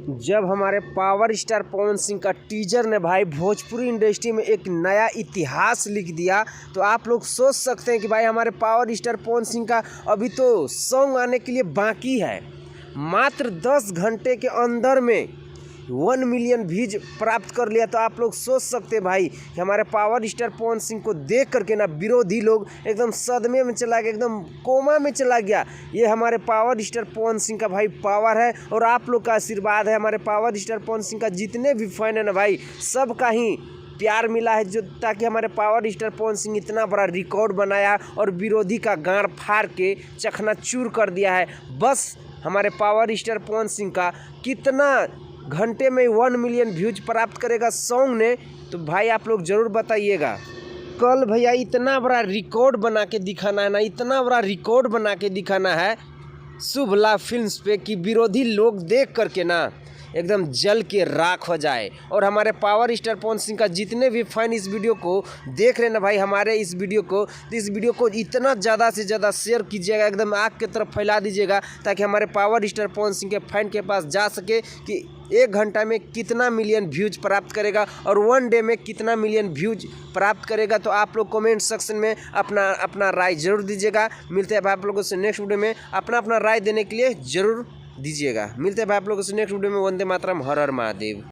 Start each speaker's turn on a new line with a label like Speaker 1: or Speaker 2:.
Speaker 1: जब हमारे power star Pawan Singh का टीजर ने भाई भोजपुरी इंडस्ट्री में एक नया इतिहास लिख दिया, तो आप लोग सोच सकते हैं कि भाई हमारे पावर स्टार पवन सिंह का अभी तो सॉन्ग आने के लिए बाकी है। मात्र 10 घंटे के अंदर में 1 मिलियन व्यूज प्राप्त कर लिया। तो आप लोग सोच सकते हैं भाई कि हमारे पावर स्टार पवन सिंह को देख करके ना विरोधी लोग एकदम सदमे में चला गया, एकदम कोमा में चला गया। ये हमारे पावर स्टार पवन सिंह का भाई पावर है और आप लोग का आशीर्वाद है। हमारे पावर स्टार पवन सिंह का जितने भी फैन है ना भाई, सबका ही प्यार मिला है, जो ताकि हमारे पावर स्टार पवन सिंह इतना बड़ा रिकॉर्ड बनाया और विरोधी का गाड़ फाड़ के चकनाचूर कर दिया है। बस हमारे पावर स्टार पवन सिंह का कितना घंटे में 1 मिलियन व्यूज प्राप्त करेगा सॉन्ग ने, तो भाई आप लोग ज़रूर बताइएगा। कल भैया इतना बड़ा रिकॉर्ड बना के दिखाना है ना, इतना बड़ा रिकॉर्ड बना के दिखाना है शुभ लाभ फिल्म्स पे कि विरोधी लोग देख करके ना एकदम जल के राख हो जाए। और हमारे पावर स्टार पवन सिंह का जितने भी फैन इस वीडियो को देख रहे हैं ना भाई, हमारे इस वीडियो को, तो इस वीडियो को इतना ज़्यादा से ज़्यादा शेयर कीजिएगा, एकदम आग की तरफ फैला दीजिएगा, ताकि हमारे पावर स्टार पवन सिंह के फैन के पास जा सके कि 1 घंटा में कितना मिलियन व्यूज प्राप्त करेगा और 1 डे में कितना मिलियन व्यूज प्राप्त करेगा। तो आप लोग कमेंट सेक्शन में अपना राय जरूर दीजिएगा। मिलते हैं भाई आप लोगों से नेक्स्ट वीडियो में। अपना राय देने के लिए ज़रूर दीजिएगा। मिलते हैं भाई आप लोगों से नेक्स्ट वीडियो में। वंदे मातरम, हर हर महादेव।